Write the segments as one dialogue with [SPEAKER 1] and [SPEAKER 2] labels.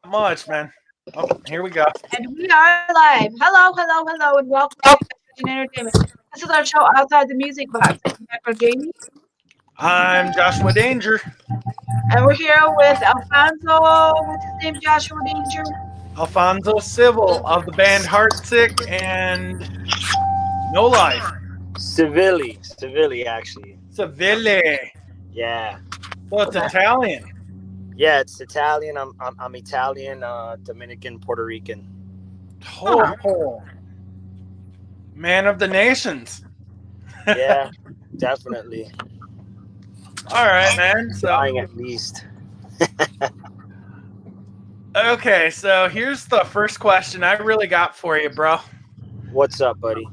[SPEAKER 1] Much, man. Oh, here we go.
[SPEAKER 2] And we are live. Hello, hello, hello, and welcome to Fashion Entertainment. This is our show outside the music box. I'm Batgirljamie,
[SPEAKER 1] I'm Joshua Danger.
[SPEAKER 2] and we're here with Alfonso. What's his name? Joshua Danger.
[SPEAKER 1] Alfonso Civil of the band HeartSick and No Life.
[SPEAKER 3] Civile, actually.
[SPEAKER 1] Civile.
[SPEAKER 3] Yeah,
[SPEAKER 1] So it's Italian.
[SPEAKER 3] yeah. It's Italian. I'm Italian, Dominican, Puerto Rican.
[SPEAKER 1] Oh, man of the nations.
[SPEAKER 3] Yeah, definitely.
[SPEAKER 1] All right, man. So,
[SPEAKER 3] Trying at least.
[SPEAKER 1] okay. So here's the first question I really got for you, bro.
[SPEAKER 3] What's up, buddy?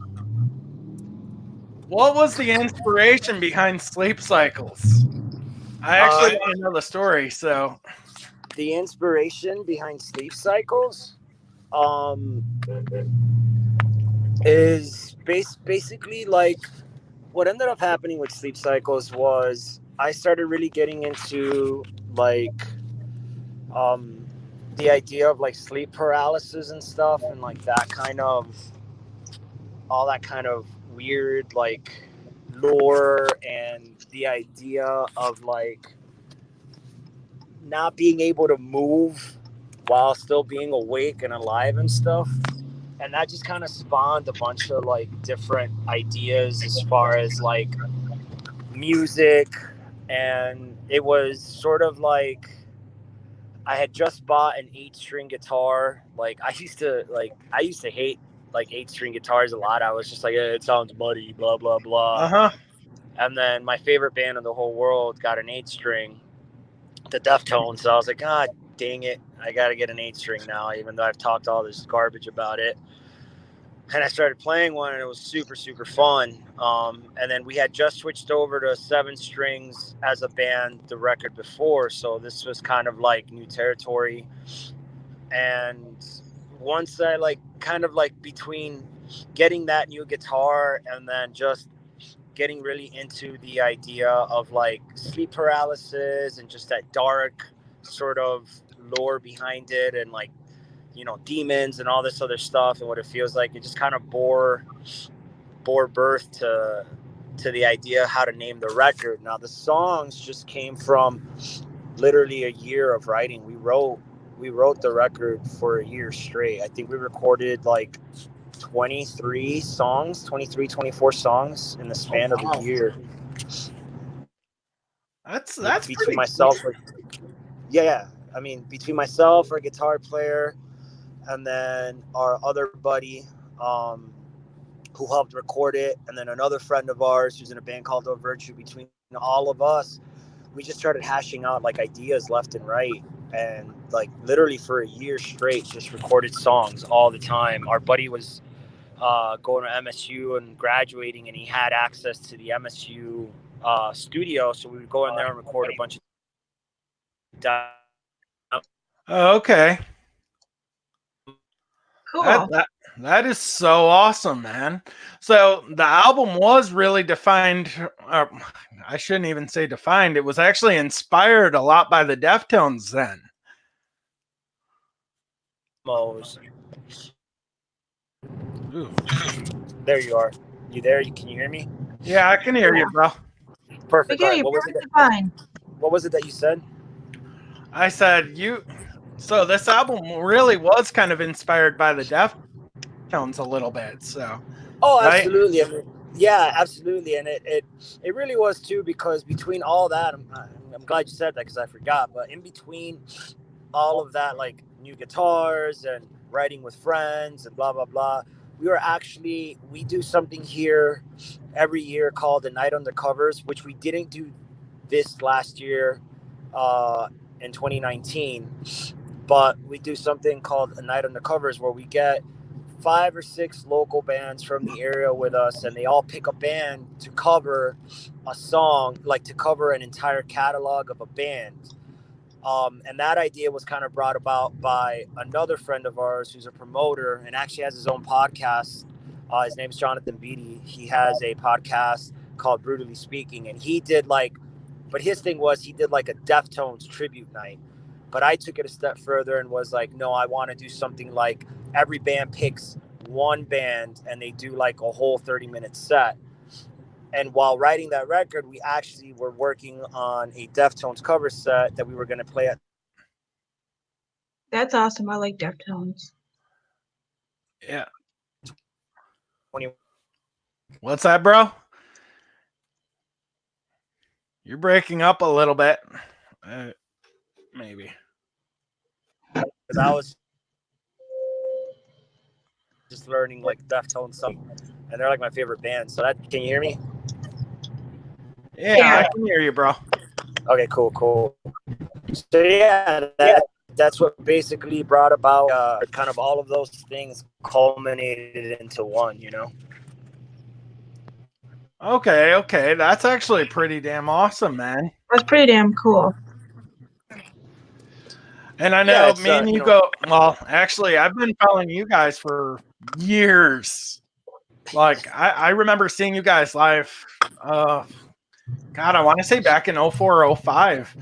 [SPEAKER 1] What was the inspiration behind sleep cycles? I actually want to know the story. So,
[SPEAKER 3] The inspiration behind sleep cycles, um, is basically like what ended up happening with sleep cycles was I started really getting into like um the idea of like sleep paralysis and stuff and like that kind of all that kind of weird like lore and the idea of like not being able to move while still being awake and alive and stuff. And that just kind of spawned a bunch of like different ideas as far as like music. And it was sort of like I had just bought an 8-string guitar. Like I used to hate like 8-string guitars a lot. I was just like, it sounds muddy, blah blah blah.
[SPEAKER 1] uh-huh.
[SPEAKER 3] And then my favorite band in the whole world got an 8-string, the Deftones. So I was like, God dang it, I got to get an 8-string now, even though I've talked all this garbage about it. And I started playing one, and it was super super fun. And then we had just switched over to 7 strings as a band the record before, so this was kind of like new territory. And once I like kind of like between getting that new guitar and then just getting really into the idea of like sleep paralysis and just that dark sort of lore behind it, and like, you know, demons and all this other stuff and what it feels like, it just kind of bore birth to the idea how to name the record. Now the songs just came from literally a year of writing. We wrote the record for a year straight. I think we recorded like 24 songs in the span of a year.
[SPEAKER 1] That's
[SPEAKER 3] Between
[SPEAKER 1] pretty
[SPEAKER 3] myself, yeah, I mean, between myself, our guitar player, and then our other buddy, who helped record it, and then another friend of ours who's in a band called O Virtue. Between all of us, we just started hashing out like ideas left and right, and like literally for a year straight, just recorded songs all the time. Our buddy was going to MSU and graduating, and he had access to the MSU studio, so we would go in there and record a bunch of.
[SPEAKER 1] okay.
[SPEAKER 2] Cool.
[SPEAKER 1] That is so awesome, man. So the album was really defined. I shouldn't even say defined. It was actually inspired a lot by the Deftones then. Ooh.
[SPEAKER 3] There you are. You there? Can you hear me?
[SPEAKER 1] Yeah, I can hear you, bro.
[SPEAKER 3] Perfect.
[SPEAKER 2] Okay,
[SPEAKER 3] All right.
[SPEAKER 2] you're fine.
[SPEAKER 3] What was it that you said?
[SPEAKER 1] I said you. So this album really was kind of inspired by the Deftones a little bit. So.
[SPEAKER 3] Oh,
[SPEAKER 1] Right?
[SPEAKER 3] absolutely. I mean, yeah, absolutely. And it really was too, because between all that, I'm glad you said that because I forgot. But in between all of that, like new guitars and writing with friends and blah blah blah, we do something here every year called the Night on the Covers, which we didn't do this last year, in 2019, but we do something called a Night on the Covers where we get 5 or 6 local bands from the area with us, and they all pick a band to cover a song, like to cover an entire catalog of a band. And that idea was kind of brought about by another friend of ours who's a promoter and actually has his own podcast. His name's Jonathan Beatty. He has a podcast called Brutally Speaking, and he did like, but his thing was he did like a Deftones tribute night But I took it a step further and was like, no, I want to do something like every band picks one band and they do like a whole 30-minute set. And while writing that record, we actually were working on a Deftones cover set that we were going to play at.
[SPEAKER 2] That's awesome. I like Deftones.
[SPEAKER 1] Yeah.
[SPEAKER 3] 20.
[SPEAKER 1] What's that, bro? You're breaking up a little bit. Maybe.
[SPEAKER 3] Because I was just learning like Deftones stuff, and they're like my favorite band. So that, can you hear me?
[SPEAKER 1] Yeah, I can hear you, bro.
[SPEAKER 3] Okay, cool. So yeah, that's what basically brought about kind of all of those things culminated into one, you know?
[SPEAKER 1] Okay. That's actually pretty damn awesome, man.
[SPEAKER 2] That's pretty damn cool.
[SPEAKER 1] And I know
[SPEAKER 3] Yeah,
[SPEAKER 1] me and you go, well, actually, I've been following you guys for years. Like, I remember seeing you guys live, God, I want to say back in 04, 05.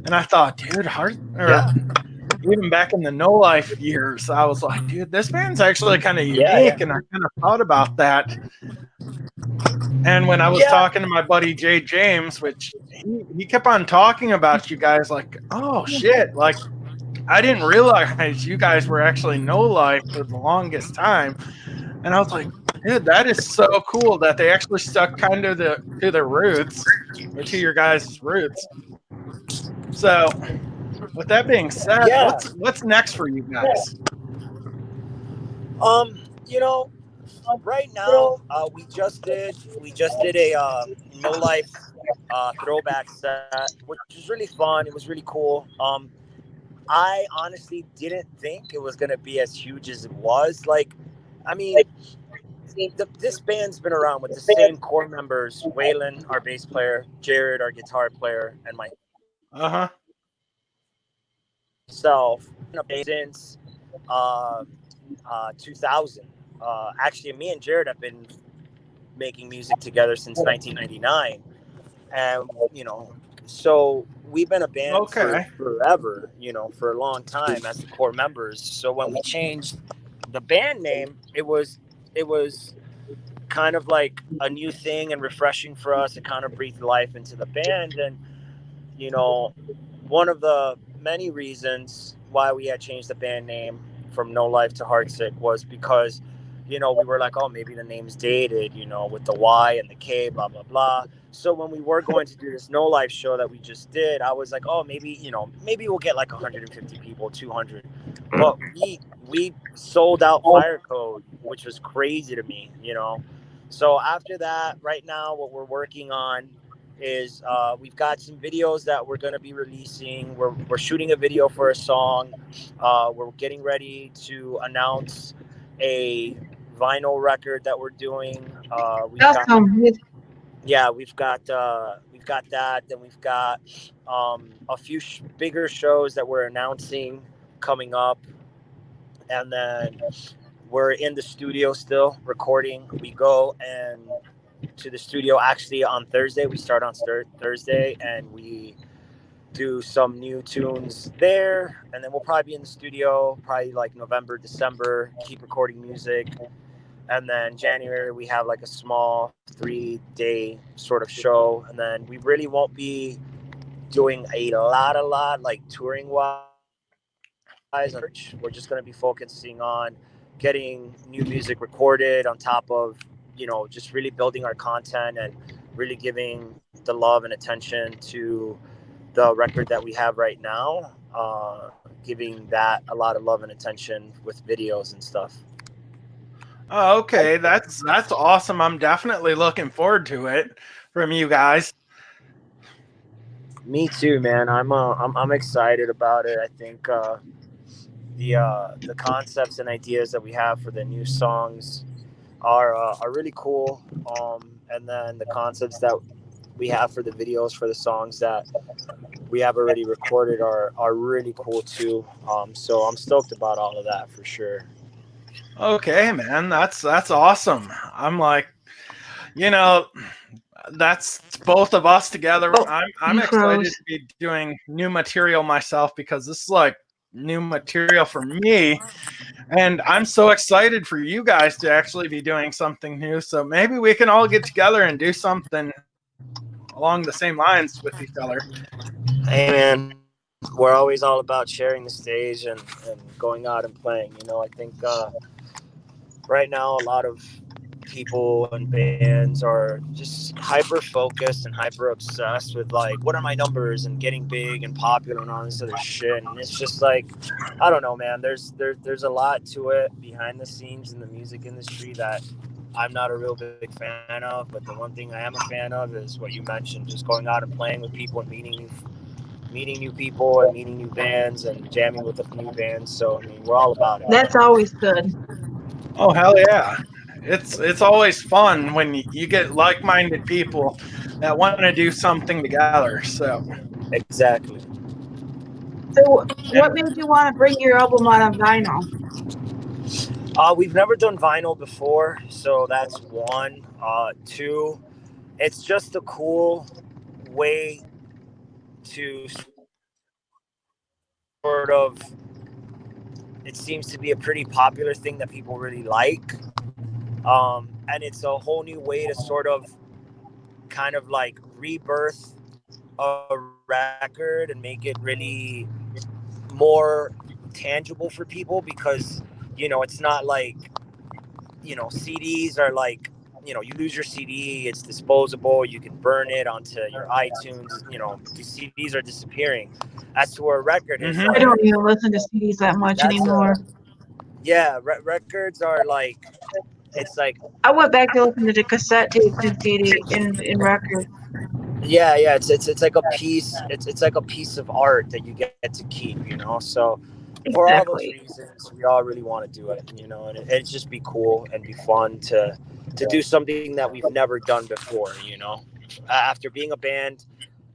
[SPEAKER 1] And I thought, dude, even back in the No Life years, I was like, dude, this band's actually kind of unique. And I kind of thought about that. And when I was talking to my buddy Jay James, which he kept on talking about you guys, like, oh shit, like I didn't realize you guys were actually No Life for the longest time. And I was like, dude, that is so cool that they actually stuck kind of to their roots, or to your guys' roots. So with that being said, what's next for you guys?
[SPEAKER 3] You know, right now we just did a No Life throwback set, which was really fun. It was really cool. I honestly didn't think it was gonna be as huge as it was. Like, I mean, this band's been around with the same core members: Waylon, our bass player; Jared, our guitar player; and myself. Since 2000. Actually, me and Jared have been making music together since 1999, and so we've been a band for forever, for a long time as the core members. So when we changed the band name, it was kind of like a new thing and refreshing for us. It kind of breathed life into the band. And one of the many reasons why we had changed the band name from No Life to HeartSick was because we were like, oh, maybe the name's dated, with the Y and the K, blah blah blah. So when we were going to do this No Life show that we just did, I was like, oh, maybe we'll get like 150 people, 200. But we sold out Fire Code, which was crazy to me. So after that, right now what we're working on is we've got some videos that we're going to be releasing. We're shooting a video for a song. We're getting ready to announce a vinyl record that we're doing. We've got that. Then we've got a few bigger shows that we're announcing coming up. And then we're in the studio still recording. We go to the studio actually on Thursday. We start on Thursday and we do some new tunes there. And then we'll probably be in the studio probably like November, December, keep recording music. And then January, we have like a small 3-day sort of show. And then we really won't be doing a lot like touring wise. We're just going to be focusing on getting new music recorded on top of, just really building our content and really giving the love and attention to the record that we have right now, giving that a lot of love and attention with videos and stuff.
[SPEAKER 1] Oh, okay, that's awesome. I'm definitely looking forward to it from you guys.
[SPEAKER 3] Me too, man. I'm excited about it. I think the concepts and ideas that we have for the new songs are really cool. And then the concepts that we have for the videos for the songs that we have already recorded are really cool too. So I'm stoked about all of that for sure.
[SPEAKER 1] Okay, man, that's awesome. I'm like, that's both of us together.
[SPEAKER 2] Oh,
[SPEAKER 1] I'm
[SPEAKER 2] you
[SPEAKER 1] excited
[SPEAKER 2] froze.
[SPEAKER 1] to be doing new material myself because this is like new material for me. And I'm so excited for you guys to actually be doing something new. So maybe we can all get together and do something along the same lines with each other.
[SPEAKER 3] Hey, man, we're always all about sharing the stage and going out and playing. You know, I think right now a lot of people and bands are just hyper focused and hyper obsessed with like what are my numbers and getting big and popular and all this other shit, and it's just like I don't know, man, there's a lot to it behind the scenes in the music industry that I'm not a real big fan of, but the one thing I am a fan of is what you mentioned, just going out and playing with people and meeting new people and meeting new bands and jamming with the new bands. So I mean, we're all about it.
[SPEAKER 2] That's always good.
[SPEAKER 1] Oh hell yeah. It's always fun when you get like-minded people that want to do something together. So
[SPEAKER 3] Exactly.
[SPEAKER 2] So, what made you want to bring your album out on vinyl?
[SPEAKER 3] We've never done vinyl before, so that's one. Two, it's just a cool way to sort of. It seems to be a pretty popular thing that people really like, and it's a whole new way to sort of, kind of like rebirth a record and make it really more tangible for people because it's not like CDs are like, you lose your CD, it's disposable, you can burn it onto your iTunes, the CDs are disappearing. As to where a record is
[SPEAKER 2] I
[SPEAKER 3] like,
[SPEAKER 2] don't even listen to CDs that much
[SPEAKER 3] that's
[SPEAKER 2] anymore.
[SPEAKER 3] records are like, it's like,
[SPEAKER 2] I went back to listen to the cassette tapes and CD in records.
[SPEAKER 3] yeah, it's like a piece, it's like a piece of art that you get to keep, so for all those
[SPEAKER 2] Exactly.
[SPEAKER 3] reasons we all really want to do it, and it'd just be cool and be fun to do something that we've never done before, after being a band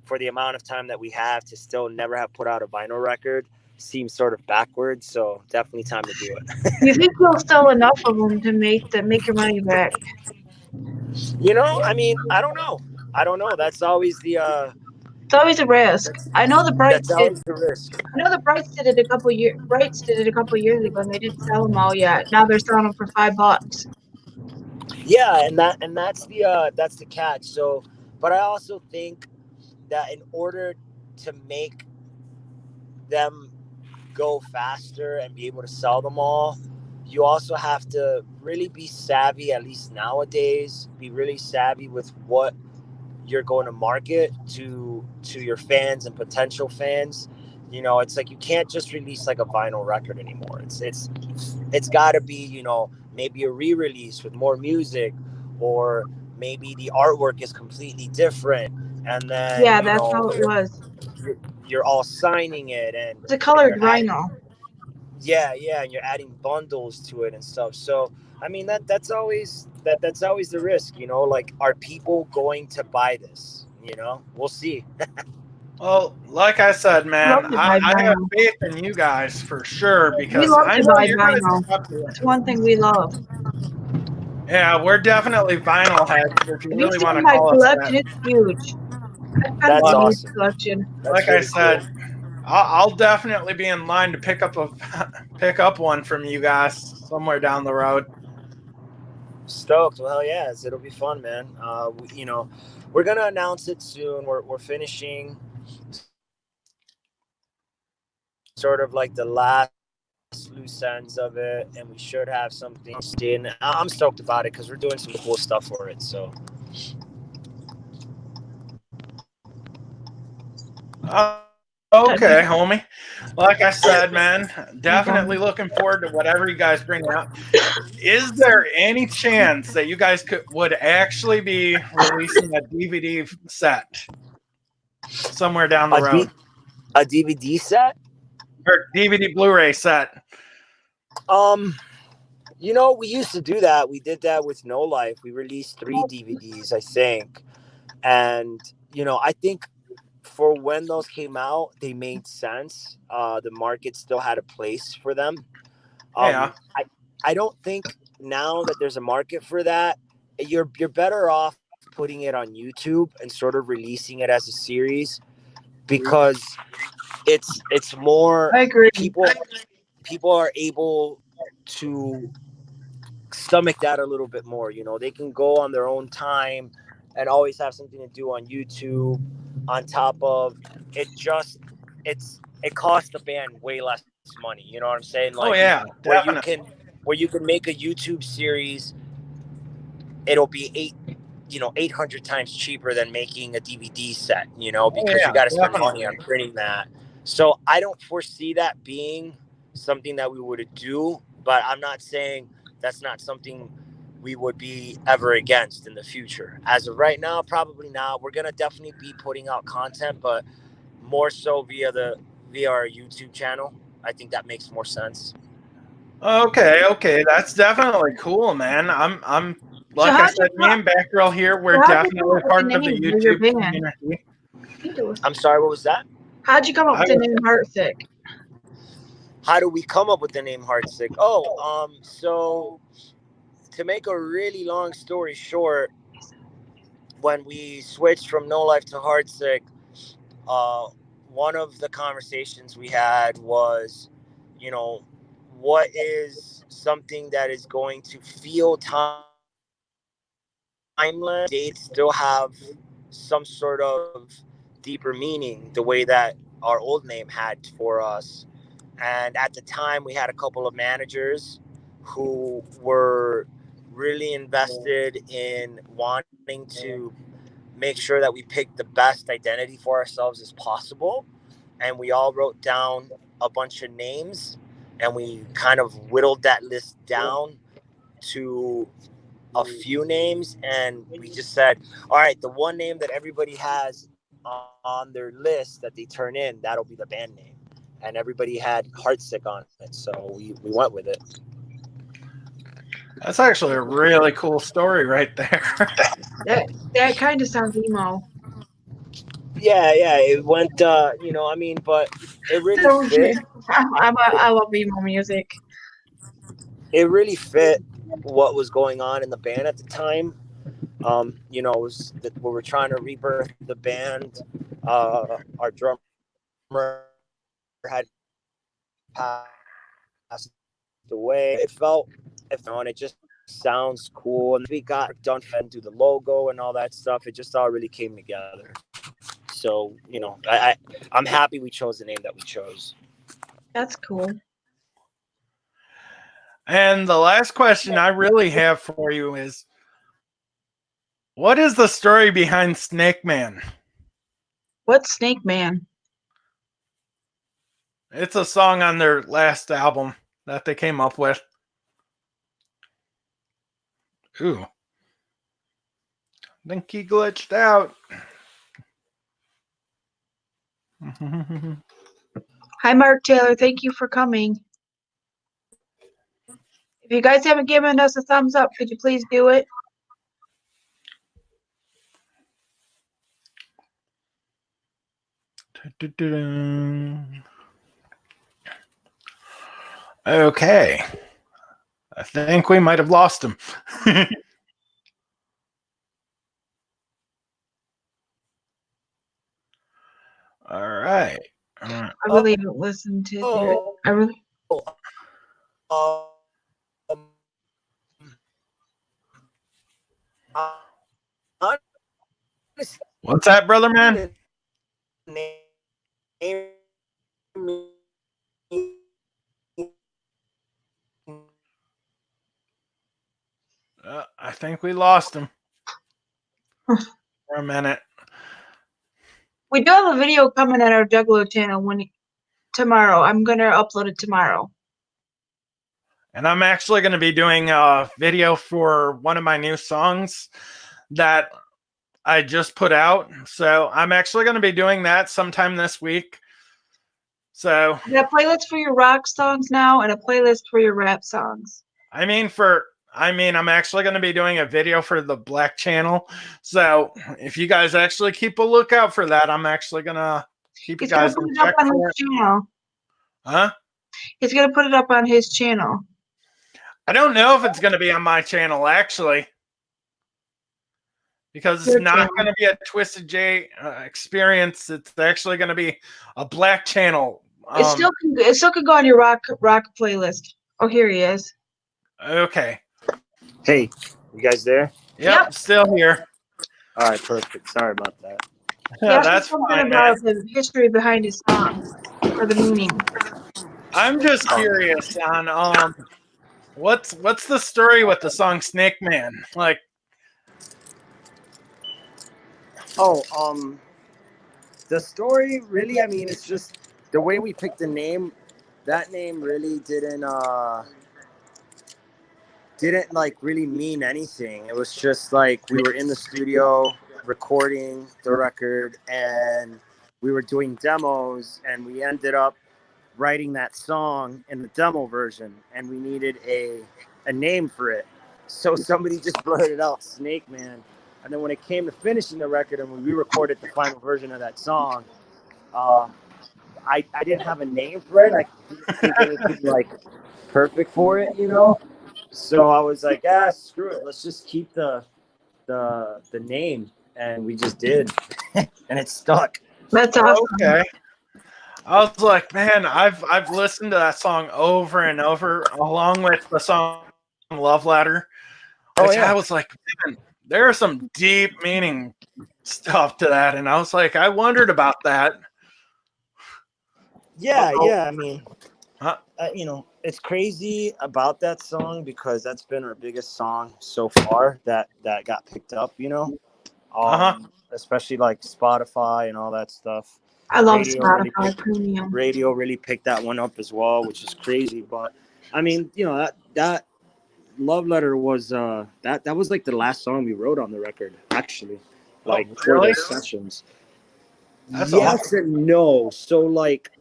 [SPEAKER 3] for the amount of time that we have to still never have put out a vinyl record seems sort of backwards, so definitely time to do it.
[SPEAKER 2] You think you'll sell enough of them to make your money back?
[SPEAKER 3] I mean, I don't know, that's always the
[SPEAKER 2] It's always a risk. I know the
[SPEAKER 3] that's
[SPEAKER 2] Brights did.
[SPEAKER 3] always the risk.
[SPEAKER 2] I know the Brights did it a couple years. Brights did it a couple years ago, and they didn't sell them all yet. Now they're selling them for $5.
[SPEAKER 3] Yeah, and that's the catch. So, but I also think that in order to make them go faster and be able to sell them all, you also have to really be savvy, at least nowadays, be really savvy with what you're going to market to your fans and potential fans. It's like you can't just release like a vinyl record anymore. It's got to be, maybe a re-release with more music, or maybe the artwork is completely different, and then
[SPEAKER 2] Yeah, that's how it was.
[SPEAKER 3] you're all signing it, and
[SPEAKER 2] It's a colored
[SPEAKER 3] you're adding,
[SPEAKER 2] vinyl.
[SPEAKER 3] yeah, and you're adding bundles to it and stuff. So I mean, that's always the risk, like, are people going to buy this? We'll see.
[SPEAKER 1] well, like I said,
[SPEAKER 2] We love
[SPEAKER 1] man,
[SPEAKER 2] to
[SPEAKER 1] I,
[SPEAKER 2] buy
[SPEAKER 1] I have
[SPEAKER 2] vinyl.
[SPEAKER 1] faith in you guys for sure
[SPEAKER 2] We
[SPEAKER 1] because
[SPEAKER 2] love
[SPEAKER 1] I
[SPEAKER 2] to
[SPEAKER 1] know
[SPEAKER 2] buy
[SPEAKER 1] you guys
[SPEAKER 2] vinyl.
[SPEAKER 1] are up to
[SPEAKER 2] It's one thing we love.
[SPEAKER 1] Yeah, we're definitely vinyl heads if you
[SPEAKER 2] Have you
[SPEAKER 1] really
[SPEAKER 2] seen
[SPEAKER 1] want to
[SPEAKER 2] my
[SPEAKER 1] call us
[SPEAKER 2] collection?
[SPEAKER 1] that.
[SPEAKER 2] It's huge. I've got
[SPEAKER 3] That's
[SPEAKER 2] a huge
[SPEAKER 3] awesome.
[SPEAKER 2] collection.
[SPEAKER 3] That's
[SPEAKER 1] Like I
[SPEAKER 3] really
[SPEAKER 1] said,
[SPEAKER 3] cool.
[SPEAKER 1] I'll definitely be in line to pick up one from you guys somewhere down the road.
[SPEAKER 3] Stoked. Well, yeah, it'll be fun, man. We're gonna announce it soon. We're finishing sort of like the last loose ends of it, and we should have something in. I'm stoked about it because we're doing some cool stuff for it. So
[SPEAKER 1] Okay, homie. Like I said, man, definitely looking forward to whatever you guys bring out. Is there any chance that you guys would actually be releasing a DVD set somewhere down the
[SPEAKER 3] a, D-
[SPEAKER 1] road,
[SPEAKER 3] a DVD set.
[SPEAKER 1] or DVD Blu-ray set?
[SPEAKER 3] We used to do that. We did that with No Life. We released 3 DVDs, I think, and I think for when those came out, they made sense. The market still had a place for them.
[SPEAKER 1] Yeah.
[SPEAKER 3] I don't think now that there's a market for that, you're better off putting it on YouTube and sort of releasing it as a series, because it's more
[SPEAKER 2] I agree.
[SPEAKER 3] people are able to stomach that a little bit more. You know, they can go on their own time and always have something to do on YouTube. On top of it, it costs the band way less money. You know what I'm saying?
[SPEAKER 1] Oh
[SPEAKER 3] Like
[SPEAKER 1] yeah, definitely.
[SPEAKER 3] where you can make a YouTube series, it'll be 800 times cheaper than making a DVD set. You know,
[SPEAKER 1] Oh
[SPEAKER 3] because you
[SPEAKER 1] yeah,
[SPEAKER 3] got to spend money
[SPEAKER 1] definitely.
[SPEAKER 3] on printing that. So I don't foresee that being something that we would do, but I'm not saying that's not something we would be ever against in the future. As of right now, probably not. We're gonna definitely be putting out content, but more so via our YouTube channel. I think that makes more sense.
[SPEAKER 1] Okay, that's definitely cool, man. I'm
[SPEAKER 2] So
[SPEAKER 1] like I said, me and Batgirl here, we're
[SPEAKER 2] how'd you come
[SPEAKER 1] definitely
[SPEAKER 2] up with
[SPEAKER 1] part
[SPEAKER 2] the
[SPEAKER 1] of the
[SPEAKER 2] name of your
[SPEAKER 1] YouTube
[SPEAKER 2] band?
[SPEAKER 1] community.
[SPEAKER 3] I'm sorry, what was that?
[SPEAKER 2] How'd you come up
[SPEAKER 1] I
[SPEAKER 2] with the
[SPEAKER 1] was,
[SPEAKER 2] name HeartSick?
[SPEAKER 3] How do we come up with the name HeartSick? So to make a really long story short, when we switched from No Life to HeartSick, one of the conversations we had was, you know, what is something that is going to feel timeless, dates still have some sort of deeper meaning, the way that our old name had for us. And at the time, we had a couple of managers who were really invested in wanting to make sure that we picked the best identity for ourselves as possible. And we all wrote down a bunch of names, and we kind of whittled that list down to a few names. And we just said, all right, the one name that everybody has on their list that they turn in, that'll be the band name. And everybody had HeartSick on it, so we went with it.
[SPEAKER 1] That's actually a really cool story right there.
[SPEAKER 2] That kind of sounds emo.
[SPEAKER 3] Yeah, it went, I mean, but it really
[SPEAKER 2] Don't
[SPEAKER 3] fit.
[SPEAKER 2] you? I love emo music.
[SPEAKER 3] It really fit what was going on in the band at the time. It was that we were trying to rebirth the band. Our drummer had passed away. And it just sounds cool. And we got done and do the logo and all that stuff. It just all really came together. So, I'm happy we chose the name that we chose.
[SPEAKER 2] That's cool.
[SPEAKER 1] And the last question I really have for you is, what is the story behind Snake Man?
[SPEAKER 2] What's Snake Man?
[SPEAKER 1] It's a song on their last album that they came up with. Ooh. I think he glitched out.
[SPEAKER 2] Hi, Mark Taylor. Thank you for coming. If you guys haven't given us a thumbs up, could you please do it?
[SPEAKER 1] Okay. I think we might have lost him. All right.
[SPEAKER 2] I really haven't listened to it. I really.
[SPEAKER 1] What's that, brother man? I think we lost him for a minute.
[SPEAKER 2] We do have a video coming at our Juggalo channel tomorrow. I'm gonna upload it tomorrow.
[SPEAKER 1] And I'm actually going to be doing a video for one of my new songs that I just put out. So I'm actually going to be doing that sometime this week. So
[SPEAKER 2] I got a playlist for your rock songs now and a playlist for your rap songs.
[SPEAKER 1] I'm actually going to be doing a video for the Black channel. So if you guys actually keep a lookout for that, I'm actually going to keep you guys in check for it.
[SPEAKER 2] Channel.
[SPEAKER 1] Huh?
[SPEAKER 2] He's going to put it up on his channel.
[SPEAKER 1] I don't know if it's going to be on my channel, actually. because it's not going to be a Twisted J experience. It's actually going to be a Black Channel.
[SPEAKER 2] It still could go on your rock playlist. Oh, here he is.
[SPEAKER 1] Okay.
[SPEAKER 3] Hey, you guys there?
[SPEAKER 1] Yep. Still here.
[SPEAKER 3] All right, perfect. Sorry about that.
[SPEAKER 1] That's
[SPEAKER 2] something
[SPEAKER 1] fine,
[SPEAKER 2] about
[SPEAKER 1] man.
[SPEAKER 2] the history behind his song or the meaning.
[SPEAKER 1] I'm just curious on what's the story with the song Snake Man? Like,
[SPEAKER 3] the story really, I mean, it's just the way we picked the name. That name really didn't like really mean anything. It was just like we were in the studio recording the record and we were doing demos and we ended up writing that song in the demo version and we needed a name for it. So somebody just blurted out Snake Man. And then when it came to finishing the record and when we recorded the final version of that song, I didn't have a name for it. I didn't think anything like perfect for it, you know? So I was like, screw it. Let's just keep the name. And we just did. And it stuck.
[SPEAKER 2] That's awesome.
[SPEAKER 1] okay. I was like, man, I've listened to that song over and over, along with the song Love Letter. Which I was like, man, there's some deep meaning stuff to that. And I was like, I wondered about that.
[SPEAKER 3] Yeah. I mean, you know, it's crazy about that song because that's been our biggest song so far that got picked up, you know, especially like Spotify and all that stuff.
[SPEAKER 2] I love
[SPEAKER 3] Radio
[SPEAKER 2] Spotify Premium.
[SPEAKER 3] Radio really picked that one up as well, which is crazy. But I mean, you know, that Love Letter was that was like the last song we wrote on the record, actually, like for those sessions.
[SPEAKER 1] That's
[SPEAKER 3] yes
[SPEAKER 1] awesome.
[SPEAKER 3] and no. So like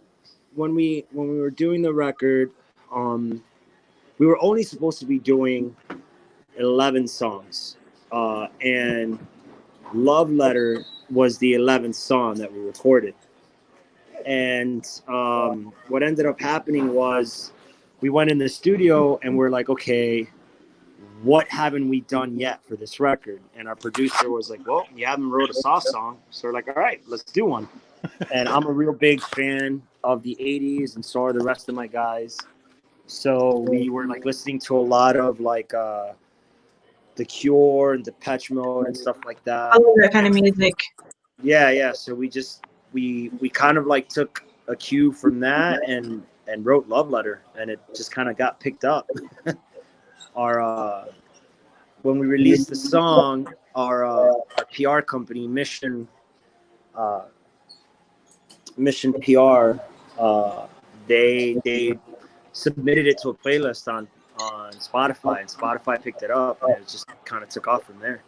[SPEAKER 3] when we were doing the record, we were only supposed to be doing 11 songs, and Love Letter was the 11th song that we recorded. And what ended up happening was we went in the studio and we're like, okay, what haven't we done yet for this record? And our producer was like, well, you haven't wrote a soft song. So we're like, all right, let's do one. And I'm a real big fan of the 80s and so are the rest of my guys. So we were like listening to a lot of like The Cure and Depeche Mode and stuff like that.
[SPEAKER 2] I love that kind of music.
[SPEAKER 3] Yeah. So we kind of like took a cue from that and wrote Love Letter, and it just kind of got picked up. When we released the song, our PR company, Mission PR, they submitted it to a playlist on Spotify, and Spotify picked it up, and it just kind of took off from there.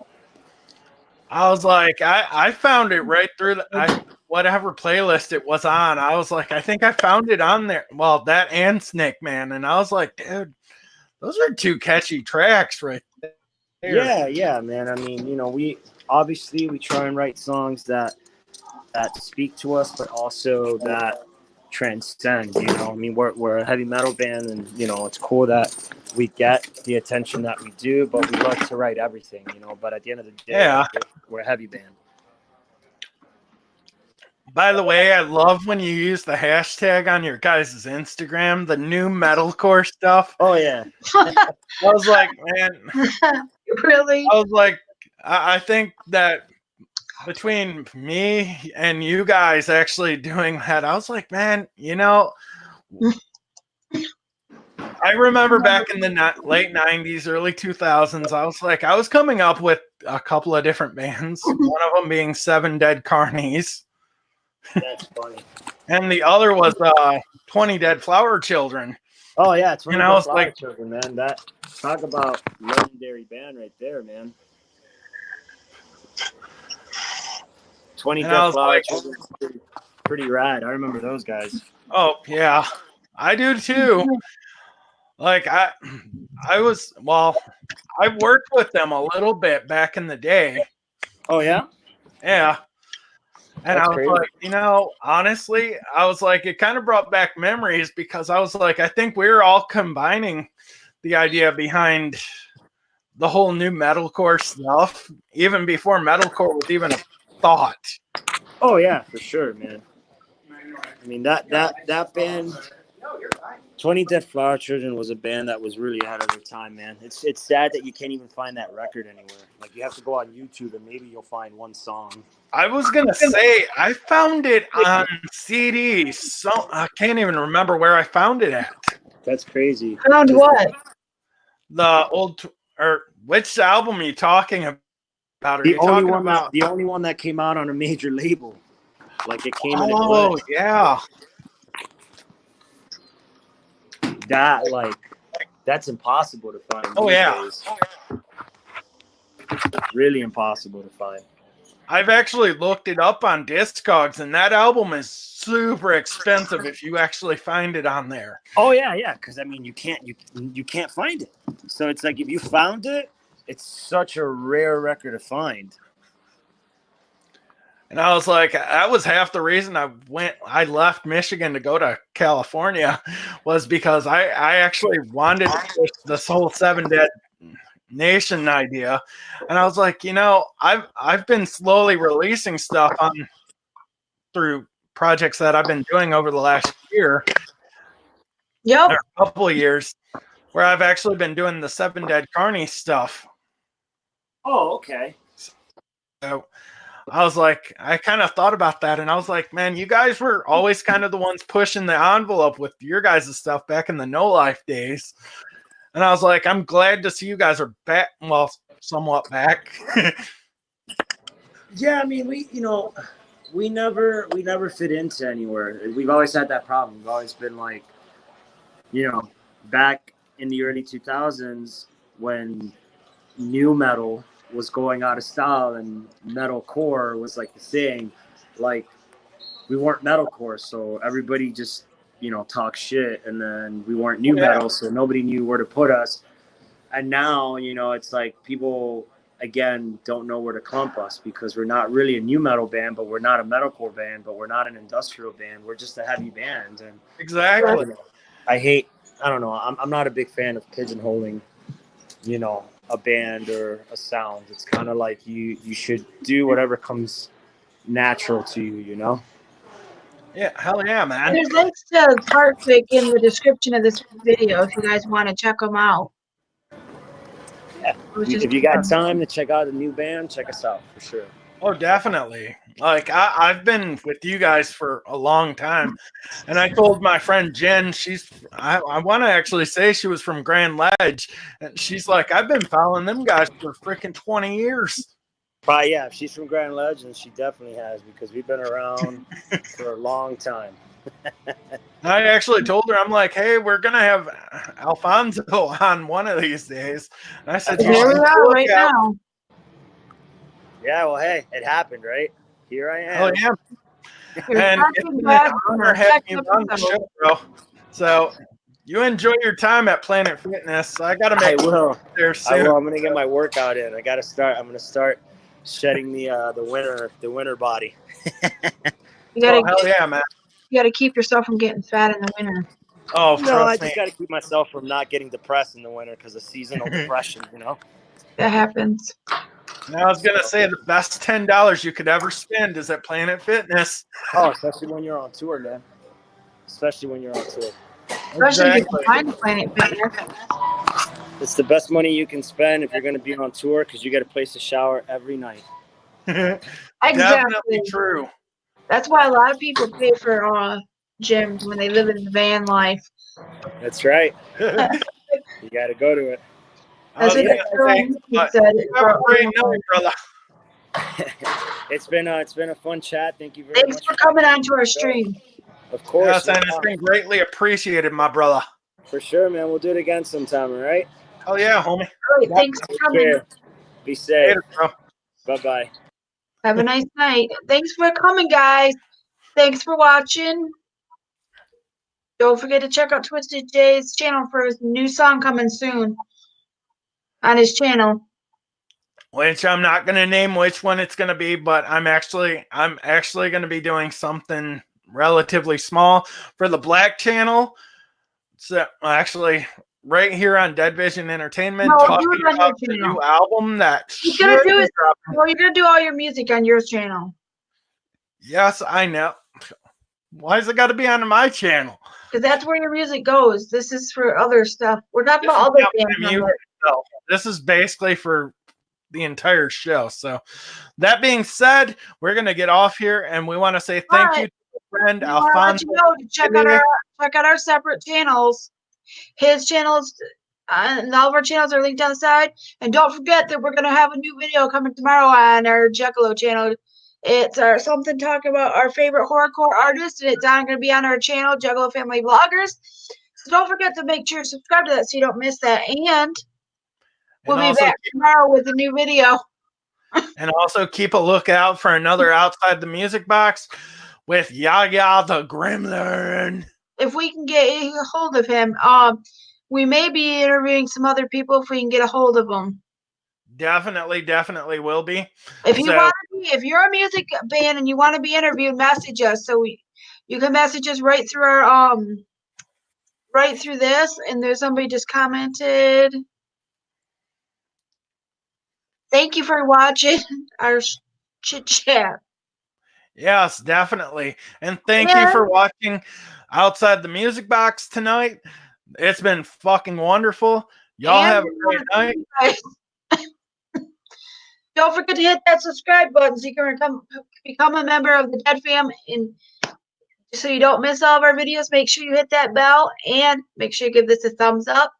[SPEAKER 1] I was like, I found it right through whatever playlist it was on. I was like, I think I found it on there. Well, that and Snake Man. And I was like, dude, those are two catchy tracks right there.
[SPEAKER 3] Yeah, man. I mean, you know, we try and write songs that speak to us, but also that transcend, you know. I mean, we're a heavy metal band, and you know, it's cool that we get the attention that we do, but we like to write everything, you know. But at the end of the day, we're a heavy band.
[SPEAKER 1] By the way, I love when you use the hashtag on your guys' Instagram, the new metalcore stuff.
[SPEAKER 3] Oh yeah.
[SPEAKER 1] I was like, man,
[SPEAKER 2] Really?
[SPEAKER 1] I was like, I think that between me and you guys actually doing that, I was like, man, you know, I remember back in the late 90s, early 2000s, I was coming up with a couple of different bands, one of them being Seven Dead Carnies.
[SPEAKER 3] That's funny.
[SPEAKER 1] And the other was 20 Dead Flower Children.
[SPEAKER 3] Oh yeah, 20
[SPEAKER 1] Dead Flower
[SPEAKER 3] like, Children, man. That talk about legendary band right there, man. 20 Dead Flower Children, pretty rad. I remember those guys.
[SPEAKER 1] Oh yeah, I do too. Like I worked with them a little bit back in the day.
[SPEAKER 3] Oh yeah?
[SPEAKER 1] Yeah. And
[SPEAKER 3] That's
[SPEAKER 1] I was
[SPEAKER 3] crazy.
[SPEAKER 1] like, you know, honestly, I was like, it kind of brought back memories because I was like, I think we were all combining the idea behind the whole new metalcore stuff, even before metalcore was even a thought.
[SPEAKER 3] Oh yeah, for sure, man. I mean that band, 20 Dead Flower Children, was a band that was really ahead of their time, man. It's sad that you can't even find that record anywhere. Like you have to go on YouTube and maybe you'll find one song.
[SPEAKER 1] I was gonna say I found it on CD, so I can't even remember where I found it at.
[SPEAKER 3] That's crazy.
[SPEAKER 2] Found what?
[SPEAKER 1] The old or which album are you talking about? Are
[SPEAKER 3] The
[SPEAKER 1] you
[SPEAKER 3] only
[SPEAKER 1] talking
[SPEAKER 3] one
[SPEAKER 1] about
[SPEAKER 3] the only one that came out on a major label. Like it came in a
[SPEAKER 1] Oh
[SPEAKER 3] blend.
[SPEAKER 1] yeah.
[SPEAKER 3] That that's impossible to find.
[SPEAKER 1] Oh
[SPEAKER 3] these
[SPEAKER 1] yeah.
[SPEAKER 3] days. Really impossible to find.
[SPEAKER 1] I've actually looked it up on Discogs, and that album is super expensive if you actually find it on there.
[SPEAKER 3] Oh yeah, because I mean you can't find it. So it's like if you found it, it's such a rare record to find.
[SPEAKER 1] And I was like, that was half the reason I left Michigan to go to California, was because I actually wanted to push this whole 7 Dead Nation idea. And I was like, I've been slowly releasing stuff through projects that I've been doing over the last year.
[SPEAKER 2] Yep.
[SPEAKER 1] Or a couple of years, where I've actually been doing the 7 Dead Carney stuff.
[SPEAKER 3] Oh, okay.
[SPEAKER 1] So I was like, I kind of thought about that, and I was like, man, you guys were always kind of the ones pushing the envelope with your guys' stuff back in the No Life days. And I was like, I'm glad to see you guys are back, well, somewhat back.
[SPEAKER 3] Yeah, I mean we never fit into anywhere. We've always had that problem. We've always been like, back in the early 2000s when new metal was going out of style and metalcore was like the thing. Like we weren't metalcore, so everybody just talk shit, and then we weren't new metal, so nobody knew where to put us. And now it's like people again don't know where to clump us, because we're not really a new metal band, but we're not a metalcore band, but we're not an industrial band. We're just a heavy band. And
[SPEAKER 1] Exactly.
[SPEAKER 3] I don't know. I'm not a big fan of pigeonholing, a band or a sound. It's kind of like you should do whatever comes natural to you.
[SPEAKER 1] Yeah, hell yeah, man.
[SPEAKER 2] There's links to HeartSick in the description of this video if you guys want to check them out.
[SPEAKER 3] Yeah. If you got time to check out a new band, check us out for sure.
[SPEAKER 1] Oh, definitely. Like I've been with you guys for a long time, and I told my friend Jen, I want to actually say she was from Grand Ledge, and she's like, I've been following them guys for freaking 20 years.
[SPEAKER 3] Probably, yeah. If she's from Grand Ledge, and she definitely has, because we've been around for a long time.
[SPEAKER 1] I actually told her, I'm like, hey, we're gonna have Alfonso on one of these days. And I said,
[SPEAKER 2] here we are right now.
[SPEAKER 3] Yeah, well, hey, it happened, right? Here I am.
[SPEAKER 1] Oh yeah. And it's an honor having you on the show, bro. So you enjoy your time at Planet Fitness. I gotta make
[SPEAKER 3] it
[SPEAKER 1] there soon.
[SPEAKER 3] I will. I'm gonna get my workout in. I'm gonna start shedding the winter body.
[SPEAKER 2] Hell
[SPEAKER 1] yeah, man.
[SPEAKER 2] You gotta keep yourself from getting fat in the winter.
[SPEAKER 1] Oh,
[SPEAKER 3] no, I just gotta keep myself from not getting depressed in the winter because of seasonal depression.
[SPEAKER 2] That happens.
[SPEAKER 1] I was gonna say the best $10 you could ever spend is at Planet Fitness.
[SPEAKER 3] Oh, especially when you're on tour, man. Especially when you're on tour.
[SPEAKER 2] Especially if you can find Planet Fitness.
[SPEAKER 3] It's the best money you can spend if you're going to be on tour, because you got a place to shower every night.
[SPEAKER 2] Exactly.
[SPEAKER 1] Definitely true.
[SPEAKER 2] That's why a lot of people pay for gyms when they live in the van life.
[SPEAKER 3] That's right. You got to go to it.
[SPEAKER 2] That's what said.
[SPEAKER 1] You have a great night, brother.
[SPEAKER 3] It's been a fun chat. Thank you very much.
[SPEAKER 2] Thanks for coming on to our stream.
[SPEAKER 3] Of course.
[SPEAKER 1] Yes, and it's been greatly appreciated, my brother.
[SPEAKER 3] For sure, man. We'll do it again sometime, all right?
[SPEAKER 1] Oh yeah, homie.
[SPEAKER 2] All right, thanks for coming.
[SPEAKER 3] Be safe.
[SPEAKER 1] Later, bro.
[SPEAKER 3] Bye-bye.
[SPEAKER 2] Have a nice night. Thanks for coming, guys. Thanks for watching. Don't forget to check out Twisted J's channel for his new song coming soon on his channel.
[SPEAKER 1] Which I'm not going to name which one it's going to be, but I'm actually going to be doing something relatively small for the Black channel. So actually, right here on Dead Vision Entertainment,
[SPEAKER 2] No, do
[SPEAKER 1] talking
[SPEAKER 2] it on
[SPEAKER 1] about
[SPEAKER 2] your
[SPEAKER 1] the
[SPEAKER 2] channel.
[SPEAKER 1] new album that
[SPEAKER 2] He's gonna
[SPEAKER 1] should
[SPEAKER 2] do
[SPEAKER 1] be
[SPEAKER 2] it.
[SPEAKER 1] dropping.
[SPEAKER 2] Well, you're gonna do all your music on your channel.
[SPEAKER 1] Yes, I know. Why is it got to be on my channel?
[SPEAKER 2] Because that's where your music goes. This is for other stuff. We're talking
[SPEAKER 1] This
[SPEAKER 2] about
[SPEAKER 1] is
[SPEAKER 2] other
[SPEAKER 1] not my
[SPEAKER 2] things.
[SPEAKER 1] music itself. This is basically for the entire show. So that being said, we're gonna get off here, and we want to say thank you to our friend
[SPEAKER 2] We want to let
[SPEAKER 1] Alfonso.
[SPEAKER 2] you know to check out our separate channels. His channels and all of our channels are linked on the side. And don't forget that we're gonna have a new video coming tomorrow on our Juggalo channel. It's our something talking about our favorite horrorcore artists, and it's gonna be on our channel, Juggalo Family Vloggers. So don't forget to make sure to subscribe to that so you don't miss that. And we'll be back tomorrow with a new video.
[SPEAKER 1] And also keep a lookout for another Outside the Music Box with Yaya the Gremlin.
[SPEAKER 2] If we can get a hold of him, we may be interviewing some other people if we can get a hold of them.
[SPEAKER 1] Definitely will be.
[SPEAKER 2] If you want to be, if you're a music band and you want to be interviewed, message us. So you can message us right through our right through this. And there's somebody just commented. Thank you for watching our chit chat.
[SPEAKER 1] Yes, definitely. And thank you for watching Outside the Music Box tonight. It's been fucking wonderful. Y'all have a great night.
[SPEAKER 2] Don't forget to hit that subscribe button so you can become a member of the Dead Fam. And so you don't miss all of our videos, make sure you hit that bell and make sure you give this a thumbs up.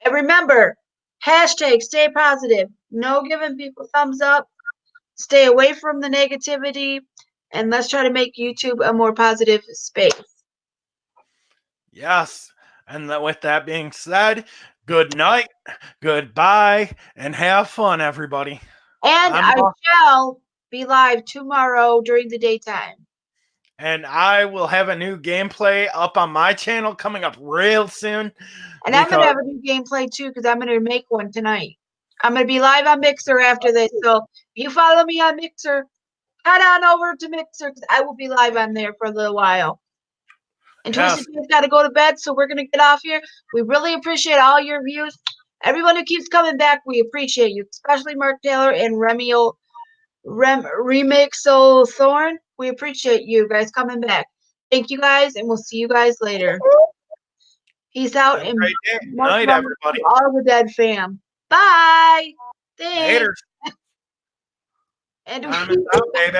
[SPEAKER 2] And remember, hashtag stay positive. No giving people thumbs up. Stay away from the negativity. And let's try to make YouTube a more positive space.
[SPEAKER 1] Yes. And with that being said, good night, goodbye, and have fun, everybody.
[SPEAKER 2] And I shall be live tomorrow during the daytime.
[SPEAKER 1] And I will have a new gameplay up on my channel coming up real soon.
[SPEAKER 2] And I'm going to have a new gameplay too because I'm going to make one tonight. I'm going to be live on Mixer after this. So if you follow me on Mixer, head on over to Mixer because I will be live on there for a little while. And Twisted Jay's got to go to bed, so we're going to get off here. We really appreciate all your views. Everyone who keeps coming back, we appreciate you, especially Mark Taylor and Remixo Thorn. We appreciate you guys coming back. Thank you guys, and we'll see you guys later. Peace out and
[SPEAKER 1] night, everybody.
[SPEAKER 2] All the Dead Fam. Bye. Thanks.
[SPEAKER 1] Later.
[SPEAKER 2] And
[SPEAKER 1] Diamonds out, baby.